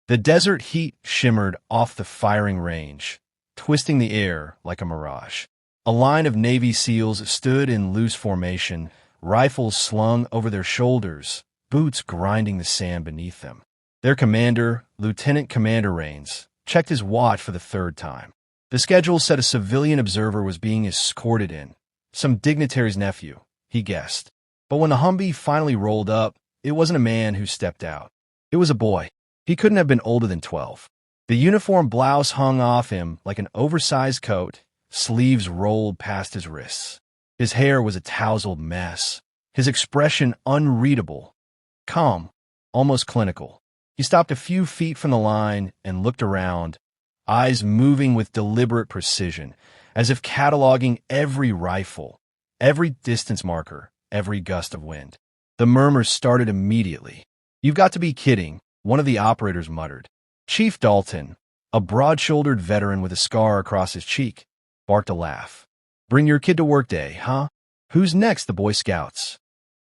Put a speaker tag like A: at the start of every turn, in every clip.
A: The desert heat shimmered off the firing range, twisting the air like a mirage. A line of Navy SEALs stood in loose formation, rifles slung over their shoulders, boots grinding the sand beneath them. Their commander, Lieutenant Commander Rains, checked his watch for the third time. The schedule said a civilian observer was being escorted in. Some dignitary's nephew, he guessed. But when the Humvee finally rolled up, it wasn't a man who stepped out. It was a boy. He couldn't have been older than 12. The uniform blouse hung off him like an oversized coat, sleeves rolled past his wrists. His hair was a tousled mess, his expression unreadable, calm, almost clinical. He stopped a few feet from the line and looked around, eyes moving with deliberate precision, as if cataloging every rifle, every distance marker, every gust of wind. The murmurs started immediately. "You've got to be kidding," one of the operators muttered. Chief Dalton, a broad-shouldered veteran with a scar across his cheek, barked a laugh. "Bring your kid to work day, huh? Who's next, the Boy Scouts?"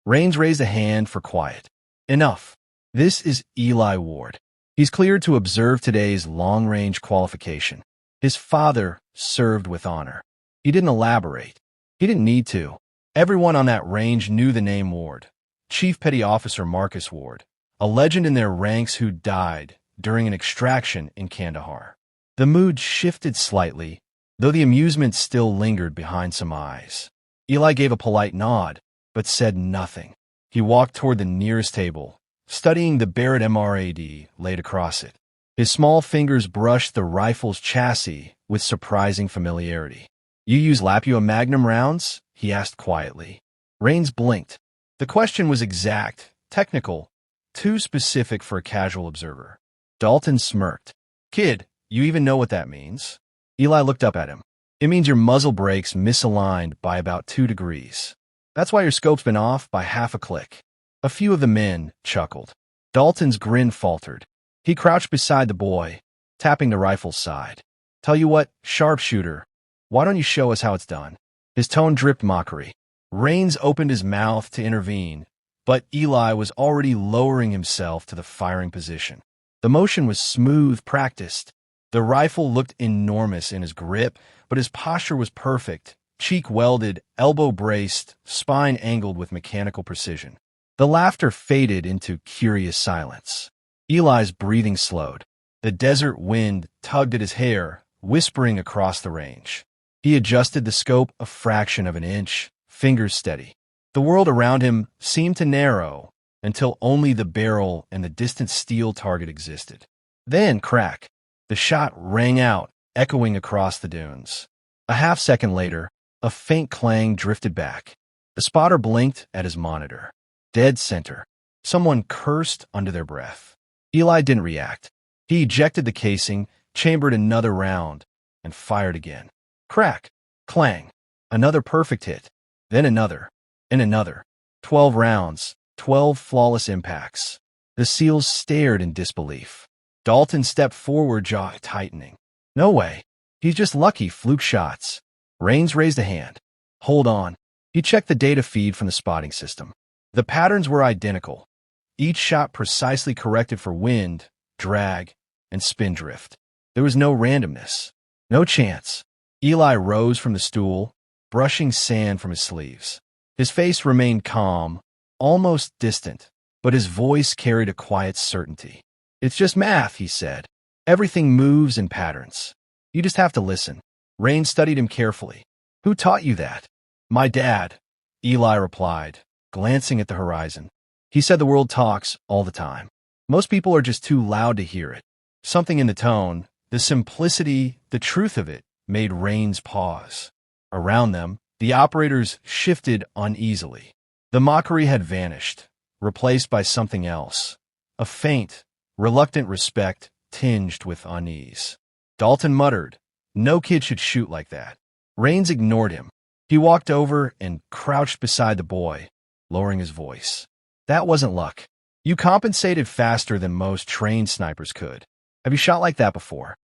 A: Rains raised a hand for quiet. "Enough. This is Eli Ward. He's cleared to observe today's long-range qualification. His father served with honor." He didn't elaborate. He didn't need to. Everyone on that range knew the name Ward. Chief Petty Officer Marcus Ward, a legend in their ranks who died during an extraction in Kandahar. The mood shifted slightly, though the amusement still lingered behind some eyes. Eli gave a polite nod, but said nothing. He walked toward the nearest table, studying the Barrett MRAD laid across it. His small fingers brushed the rifle's chassis with surprising familiarity. "You use Lapua Magnum rounds?" he asked quietly. Rains blinked. The question was exact, technical, too specific for a casual observer. Dalton smirked. "Kid, you even know what that means?" Eli looked up at him. "It means your muzzle brakes misaligned by about 2 degrees. That's why your scope's been off by half a click." A few of the men chuckled. Dalton's grin faltered. He crouched beside the boy, tapping the rifle's side. "Tell you what, sharpshooter, why don't you show us how it's done?" His tone dripped mockery. Rains opened his mouth to intervene, but Eli was already lowering himself to the firing position. The motion was smooth, practiced. The rifle looked enormous in his grip, but his posture was perfect, cheek welded, elbow braced, spine angled with mechanical precision. The laughter faded into curious silence. Eli's breathing slowed. The desert wind tugged at his hair, whispering across the range. He adjusted the scope a fraction of an inch, fingers steady. The world around him seemed to narrow until only the barrel and the distant steel target existed. Then, crack! The shot rang out, echoing across the dunes. A half-second later, a faint clang drifted back. The spotter blinked at his monitor. Dead center. Someone cursed under their breath. Eli didn't react. He ejected the casing, chambered another round, and fired again. Crack! Clang! Another perfect hit. Then another. And another. 12 rounds. 12 flawless impacts. The SEALs stared in disbelief. Dalton stepped forward, jaw tightening. "No way. He's just lucky, fluke shots." Rains raised a hand. "Hold on." He checked the data feed from the spotting system. The patterns were identical. Each shot precisely corrected for wind, drag, and spin drift. There was no randomness. No chance. Eli rose from the stool, brushing sand from his sleeves. His face remained calm, almost distant, but his voice carried a quiet certainty. "It's just math," he said. "Everything moves in patterns. You just have to listen." Rain studied him carefully. "Who taught you that?" "My dad," Eli replied, glancing at the horizon. "He said the world talks all the time. Most people are just too loud to hear it." Something in the tone, the simplicity, the truth of it, made Rains pause. Around them, the operators shifted uneasily. The mockery had vanished, replaced by something else. A faint, reluctant respect tinged with unease. Dalton muttered, "No kid should shoot like that." Rains ignored him. He walked over and crouched beside the boy, lowering his voice. "That wasn't luck. You compensated faster than most trained snipers could. Have you shot like that before?"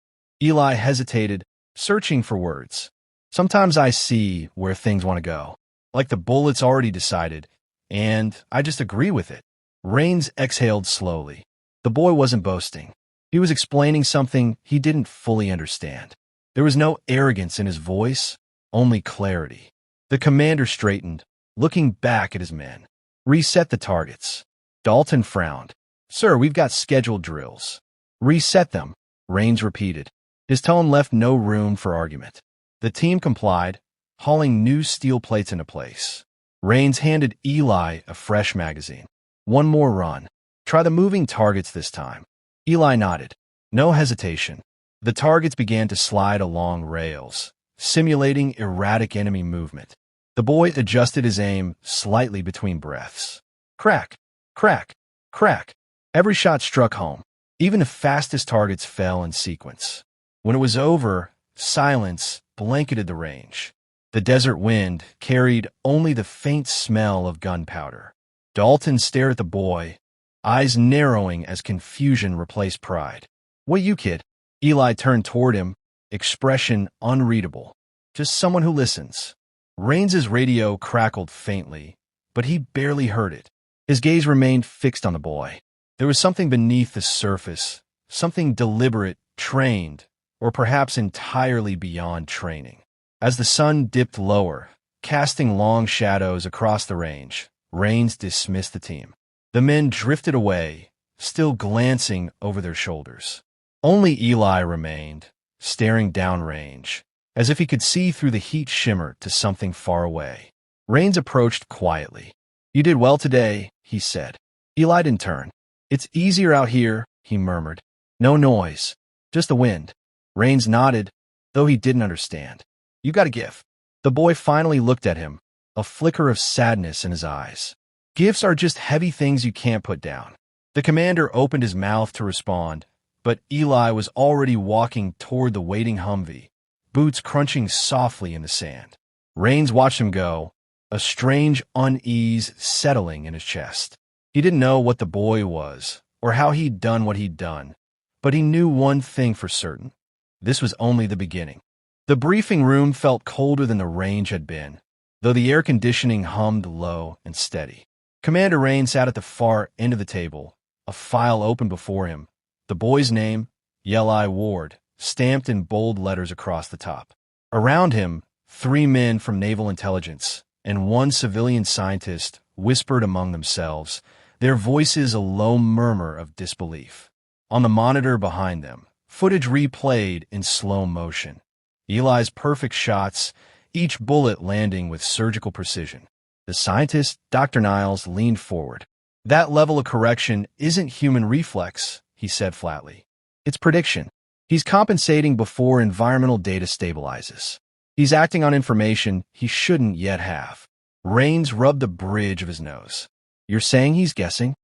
A: Eli hesitated, searching for words. "Sometimes I see where things want to go, like the bullet's already decided, and I just agree with it." Rains exhaled slowly. The boy wasn't boasting. He was explaining something he didn't fully understand. There was no arrogance in his voice, only clarity. The commander straightened, looking back at his men. Reset the targets. Dalton frowned. Sir, we've got scheduled drills. Reset them, Rains repeated. His tone left no room for argument. The team complied, hauling new steel plates into place. Rains handed Eli a fresh magazine. One more run. Try the moving targets this time. Eli nodded. No hesitation. The targets began to slide along rails, simulating erratic enemy movement. The boy adjusted his aim slightly between breaths. Crack, crack, crack. Every shot struck home. Even the fastest targets fell in sequence. When it was over, silence blanketed the range. The desert wind carried only the faint smell of gunpowder. Dalton stared at the boy, eyes narrowing as confusion replaced pride. What you, kid? Eli turned toward him, expression unreadable. Just someone who listens. Rains's radio crackled faintly, but he barely heard it. His gaze remained fixed on the boy. There was something beneath the surface, something deliberate, trained, or perhaps entirely beyond training. As the sun dipped lower, casting long shadows across the range, Rains dismissed the team. The men drifted away, still glancing over their shoulders. Only Eli remained, staring downrange, as if he could see through the heat shimmer to something far away. Rains approached quietly. You did well today, he said. Eli didn't turn. It's easier out here, he murmured. No noise, just the wind. Rains nodded, though he didn't understand. You got a gift. The boy finally looked at him, a flicker of sadness in his eyes. Gifts are just heavy things you can't put down. The commander opened his mouth to respond, but Eli was already walking toward the waiting Humvee, boots crunching softly in the sand. Rains watched him go, a strange unease settling in his chest. He didn't know what the boy was, or how he'd done what he'd done, but he knew one thing for certain. This was only the beginning. The briefing room felt colder than the range had been, though the air conditioning hummed low and steady. Commander Rains sat at the far end of the table, a file open before him, the boy's name, Eli Ward, stamped in bold letters across the top. Around him, 3 men from Naval Intelligence and 1 civilian scientist whispered among themselves, their voices a low murmur of disbelief. On the monitor behind them, footage replayed in slow motion. Eli's perfect shots, each bullet landing with surgical precision. The scientist, Dr. Niles, leaned forward. That level of correction isn't human reflex, he said flatly. It's prediction. He's compensating before environmental data stabilizes. He's acting on information he shouldn't yet have. Rains rubbed the bridge of his nose. You're saying he's guessing?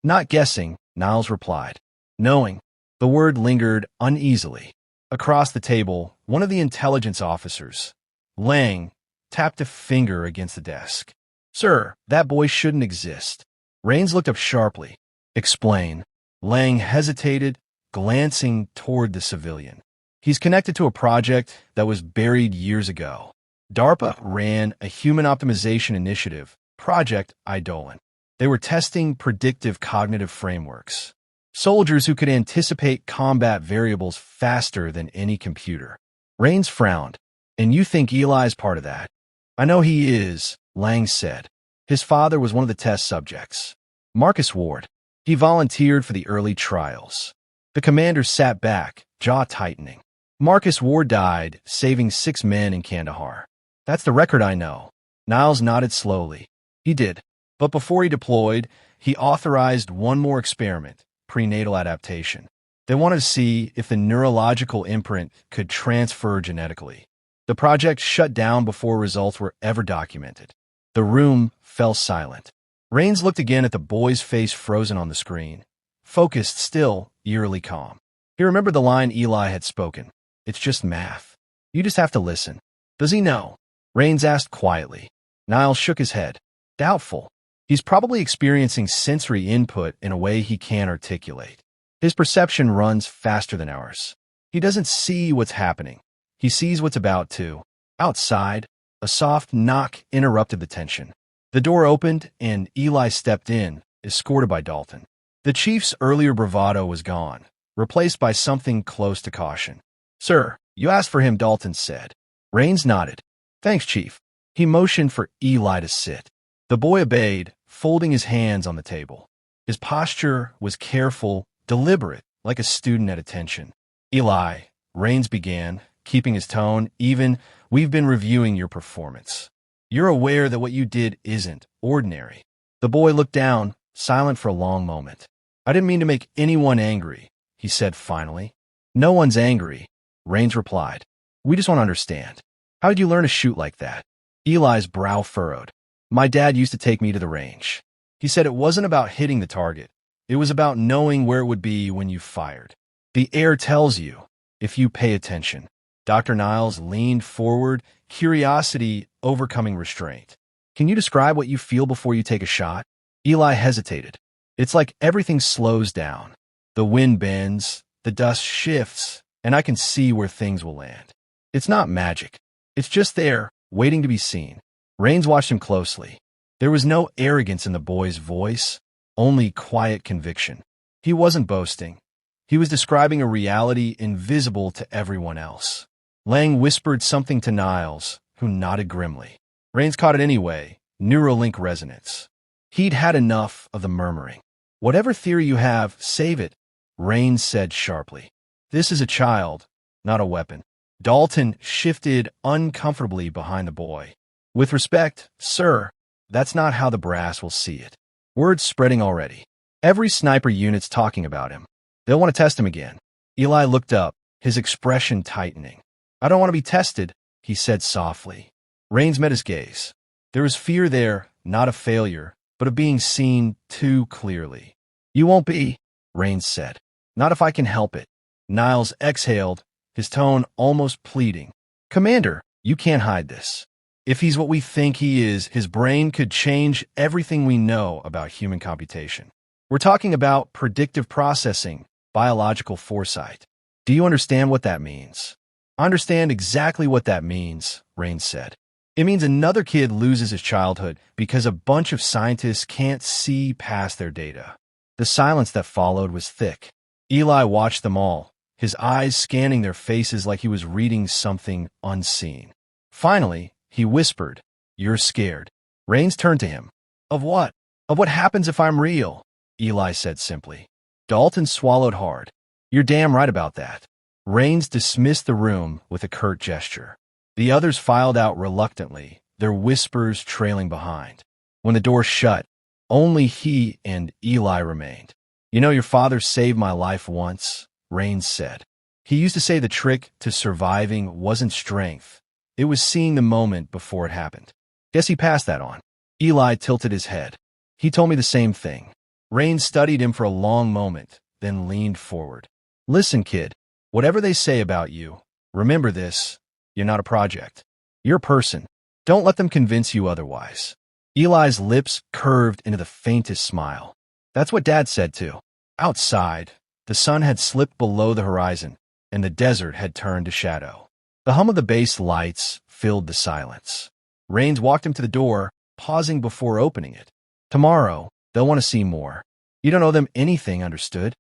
A: Not guessing, Niles replied. Knowing. The word lingered uneasily. Across the table, one of the intelligence officers, Lang, tapped a finger against the desk. Sir, that boy shouldn't exist. Rains looked up sharply. Explain. Lang hesitated, glancing toward the civilian. He's connected to a project that was buried years ago. DARPA ran a human optimization initiative, Project Eidolon. They were testing predictive cognitive frameworks. Soldiers who could anticipate combat variables faster than any computer. Rains frowned. And you think Eli's part of that? I know he is, Lang said. His father was one of the test subjects. Marcus Ward. He volunteered for the early trials. The commander sat back, jaw tightening. Marcus Ward died, saving 6 men in Kandahar. That's the record I know. Niles nodded slowly. He did. But before he deployed, he authorized one more experiment, prenatal adaptation. They wanted to see if the neurological imprint could transfer genetically. The project shut down before results were ever documented. The room fell silent. Rains looked again at the boy's face frozen on the screen, focused still, eerily calm. He remembered the line Eli had spoken. It's just math. You just have to listen. Does he know? Rains asked quietly. Niles shook his head. Doubtful. He's probably experiencing sensory input in a way he can't articulate. His perception runs faster than ours. He doesn't see what's happening. He sees what's about to. Outside, a soft knock interrupted the tension. The door opened, and Eli stepped in, escorted by Dalton. The chief's earlier bravado was gone, replaced by something close to caution. "Sir, you asked for him," Dalton said. Rains nodded. "Thanks, Chief." He motioned for Eli to sit. The boy obeyed, folding his hands on the table. His posture was careful, deliberate, like a student at attention. "Eli," Rains began, keeping his tone even, "we've been reviewing your performance. You're aware that what you did isn't ordinary." The boy looked down, silent for a long moment. "I didn't mean to make anyone angry," he said finally. "No one's angry," Rains replied. "We just want to understand. How did you learn to shoot like that?" Eli's brow furrowed. "My dad used to take me to the range. He said it wasn't about hitting the target. It was about knowing where it would be when you fired. The air tells you, if you pay attention." Dr. Niles leaned forward, curiosity overcoming restraint. "Can you describe what you feel before you take a shot?" Eli hesitated. "It's like everything slows down. The wind bends, the dust shifts, and I can see where things will land. It's not magic. It's just there, waiting to be seen." Rains watched him closely. There was no arrogance in the boy's voice, only quiet conviction. He wasn't boasting. He was describing a reality invisible to everyone else. Lang whispered something to Niles, who nodded grimly. Rains caught it anyway, Neuralink resonance. He'd had enough of the murmuring. "Whatever theory you have, save it," Rains said sharply. "This is a child, not a weapon." Dalton shifted uncomfortably behind the boy. "With respect, sir, that's not how the brass will see it. Word's spreading already. Every sniper unit's talking about him. They'll want to test him again." Eli looked up, his expression tightening. "I don't want to be tested," he said softly. Rains met his gaze. There was fear there, not of failure, but of being seen too clearly. "You won't be," Rains said. "Not if I can help it." Niles exhaled, his tone almost pleading. "Commander, you can't hide this. If he's what we think he is, his brain could change everything we know about human computation. We're talking about predictive processing, biological foresight. Do you understand what that means?" "I understand exactly what that means," Rains said. "It means another kid loses his childhood because a bunch of scientists can't see past their data." The silence that followed was thick. Eli watched them all, his eyes scanning their faces like he was reading something unseen. Finally, he whispered, "You're scared." Rains turned to him. "Of what?" "Of what happens if I'm real," Eli said simply. Dalton swallowed hard. "You're damn right about that." Rains dismissed the room with a curt gesture. The others filed out reluctantly, their whispers trailing behind. When the door shut, only he and Eli remained. "You know, your father saved my life once," Rains said. "He used to say the trick to surviving wasn't strength. It was seeing the moment before it happened. Guess he passed that on." Eli tilted his head. "He told me the same thing." Rains studied him for a long moment, then leaned forward. "Listen, kid, whatever they say about you, remember this. You're not a project. You're a person. Don't let them convince you otherwise." Eli's lips curved into the faintest smile. "That's what Dad said too." Outside, the sun had slipped below the horizon, and the desert had turned to shadow. The hum of the base lights filled the silence. Rains walked him to the door, pausing before opening it. "Tomorrow, they'll want to see more. You don't owe them anything, understood?"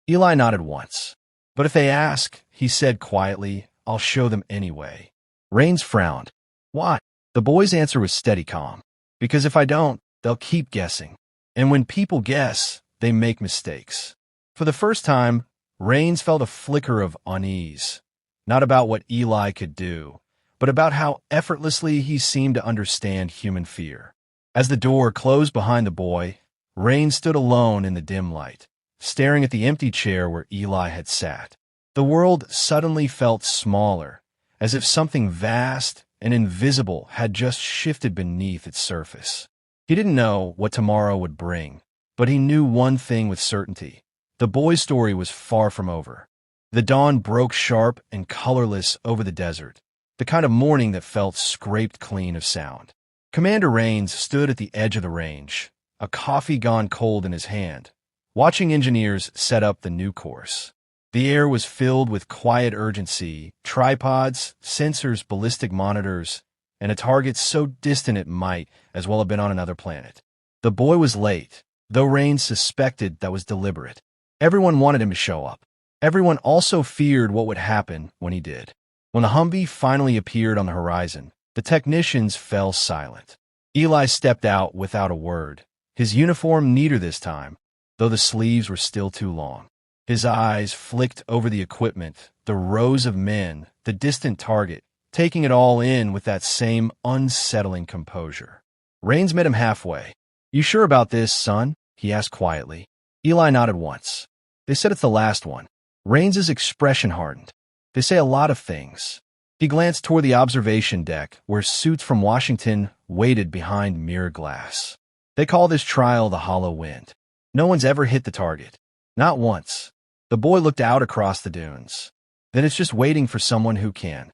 A: Eli nodded once. "But if they ask," he said quietly, "I'll show them anyway." Rains frowned. "Why?" The boy's answer was steady calm. "Because if I don't, they'll keep guessing. And when people guess, they make mistakes." For the first time, Rains felt a flicker of unease. Not about what Eli could do, but about how effortlessly he seemed to understand human fear. As the door closed behind the boy, Rains stood alone in the dim light, staring at the empty chair where Eli had sat. The world suddenly felt smaller, as if something vast and invisible had just shifted beneath its surface. He didn't know what tomorrow would bring, but he knew one thing with certainty. The boy's story was far from over. The dawn broke sharp and colorless over the desert, the kind of morning that felt scraped clean of sound. Commander Rains stood at the edge of the range, a coffee gone cold in his hand, watching engineers set up the new course. The air was filled with quiet urgency, tripods, sensors, ballistic monitors, and a target so distant it might as well have been on another planet. The boy was late, though Rains suspected that was deliberate. Everyone wanted him to show up. Everyone also feared what would happen when he did. When the Humvee finally appeared on the horizon, the technicians fell silent. Eli stepped out without a word, his uniform neater this time, though the sleeves were still too long. His eyes flicked over the equipment, the rows of men, the distant target, taking it all in with that same unsettling composure. Rains met him halfway. "You sure about this, son?" he asked quietly. Eli nodded once. "They said it's the last one." Rains's expression hardened. "They say a lot of things." He glanced toward the observation deck, where suits from Washington waited behind mirror glass. "They call this trial the Hollow Wind. No one's ever hit the target. Not once." The boy looked out across the dunes. "Then it's just waiting for someone who can."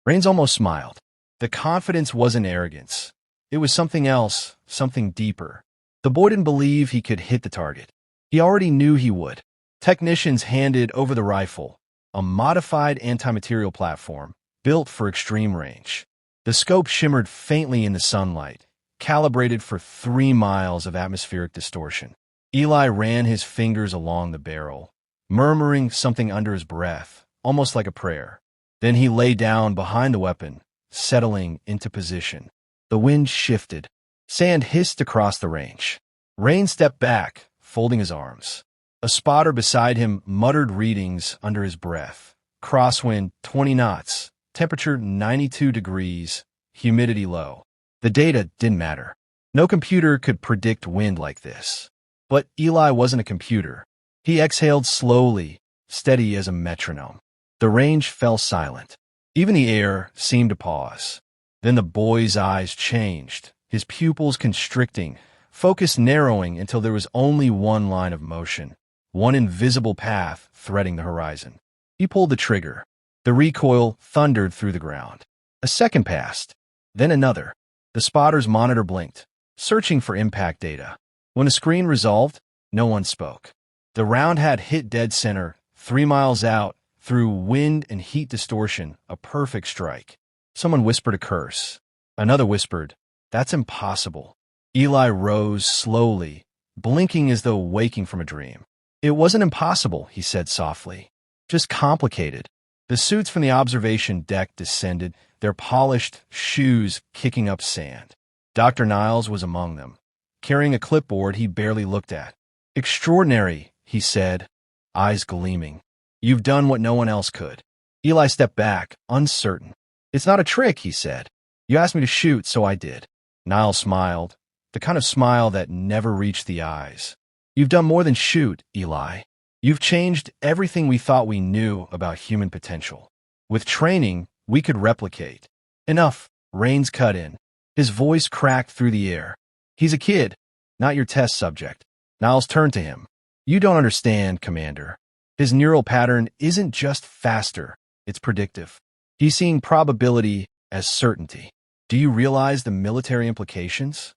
A: Rains almost smiled. The confidence wasn't arrogance. It was something else, something deeper. The boy didn't believe he could hit the target. He already knew he would. Technicians handed over the rifle, a modified anti-material platform built for extreme range. The scope shimmered faintly in the sunlight, calibrated for 3 miles of atmospheric distortion. Eli ran his fingers along the barrel, murmuring something under his breath, almost like a prayer. Then he lay down behind the weapon, settling into position. The wind shifted. Sand hissed across the range. Rain stepped back, folding his arms. A spotter beside him muttered readings under his breath. Crosswind 20 knots, temperature 92 degrees, humidity low. The data didn't matter. No computer could predict wind like this. But Eli wasn't a computer. He exhaled slowly, steady as a metronome. The range fell silent. Even the air seemed to pause. Then the boy's eyes changed, his pupils constricting, focus narrowing until there was only one line of motion, one invisible path threading the horizon. He pulled the trigger. The recoil thundered through the ground. A second passed, then another. The spotter's monitor blinked, searching for impact data. When the screen resolved, no one spoke. The round had hit dead center, 3 miles out, through wind and heat distortion, a perfect strike. Someone whispered a curse. Another whispered, "That's impossible." Eli rose slowly, blinking as though waking from a dream. "It wasn't impossible," he said softly. "Just complicated." The suits from the observation deck descended, their polished shoes kicking up sand. Dr. Niles was among them, carrying a clipboard he barely looked at. "Extraordinary," he said, eyes gleaming. "You've done what no one else could." Eli stepped back, uncertain. "It's not a trick," he said. "You asked me to shoot, so I did." Niles smiled, the kind of smile that never reached the eyes. "You've done more than shoot, Eli. You've changed everything we thought we knew about human potential. With training, we could replicate." "Enough," Rains cut in. His voice cracked through the air. "He's a kid, not your test subject." Niles turned to him. "You don't understand, Commander. His neural pattern isn't just faster, it's predictive. He's seeing probability as certainty. Do you realize the military implications?"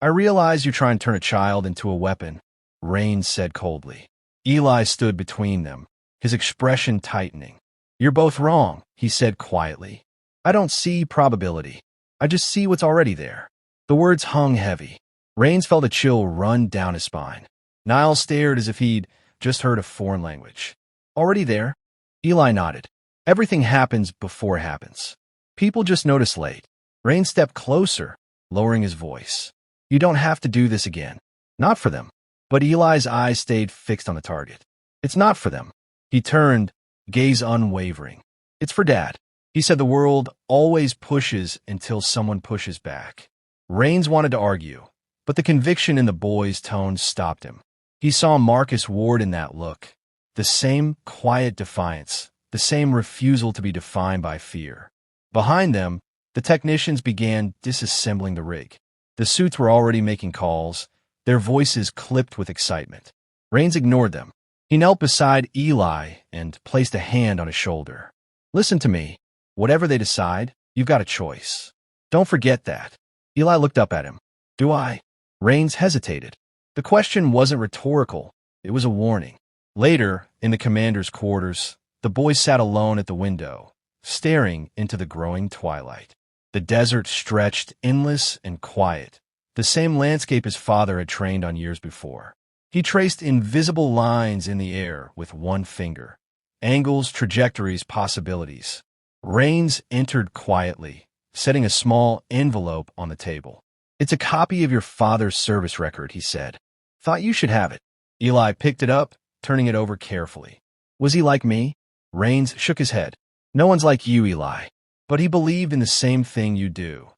A: "I realize you're trying to turn a child into a weapon," Rains said coldly. Eli stood between them, his expression tightening. "You're both wrong," he said quietly. "I don't see probability. I just see what's already there." The words hung heavy. Rains felt a chill run down his spine. Niles stared as if he'd just heard a foreign language. "Already there?" Eli nodded. "Everything happens before it happens. People just notice late." Rains stepped closer, lowering his voice. "You don't have to do this again. Not for them." But Eli's eyes stayed fixed on the target. "It's not for them." He turned, gaze unwavering. "It's for Dad." He said the world always pushes until someone pushes back. Rains wanted to argue, but the conviction in the boy's tone stopped him. He saw Marcus Ward in that look. The same quiet defiance, the same refusal to be defined by fear. Behind them, the technicians began disassembling the rig. The suits were already making calls, their voices clipped with excitement. Rains ignored them. He knelt beside Eli and placed a hand on his shoulder. "Listen to me. Whatever they decide, you've got a choice. Don't forget that." Eli looked up at him. "Do I?" Rains hesitated. The question wasn't rhetorical. It was a warning. Later, in the commander's quarters, the boy sat alone at the window, staring into the growing twilight. The desert stretched endless and quiet, the same landscape his father had trained on years before. He traced invisible lines in the air with one finger, angles, trajectories, possibilities. Rains entered quietly, setting a small envelope on the table. "It's a copy of your father's service record," he said. "Thought you should have it." Eli picked it up, turning it over carefully. "Was he like me?" Rains shook his head. "No one's like you, Eli. But he believed in the same thing you do.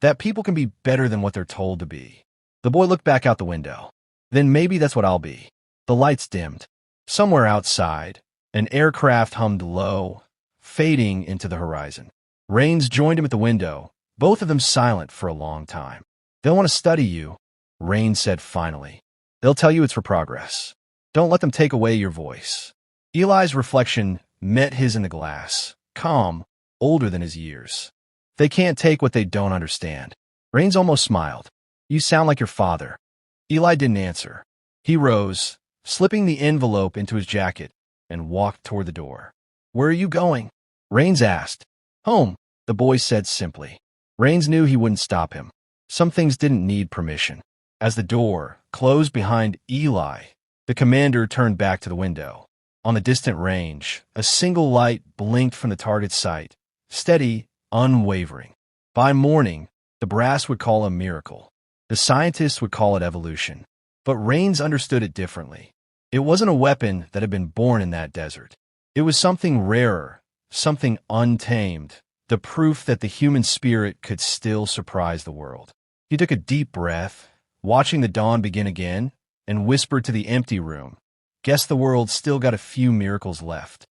A: That people can be better than what they're told to be." The boy looked back out the window. "Then maybe that's what I'll be." The lights dimmed. Somewhere outside, an aircraft hummed low, fading into the horizon. Rains joined him at the window, both of them silent for a long time. "They'll want to study you," Rains said finally. "They'll tell you it's for progress. Don't let them take away your voice." Eli's reflection met his in the glass, calm, older than his years. "They can't take what they don't understand." Rains almost smiled. "You sound like your father." Eli didn't answer. He rose, slipping the envelope into his jacket, and walked toward the door. "Where are you going?" Rains asked. "Home," the boy said simply. Rains knew he wouldn't stop him. Some things didn't need permission. As the door closed behind Eli, the commander turned back to the window. On the distant range, a single light blinked from the target's sight, steady, unwavering. By morning, the brass would call it a miracle. The scientists would call it evolution. But Rains understood it differently. It wasn't a weapon that had been born in that desert. It was something rarer, something untamed, the proof that the human spirit could still surprise the world. He took a deep breath, watching the dawn begin again, and whispered to the empty room, "Guess the world's still got a few miracles left."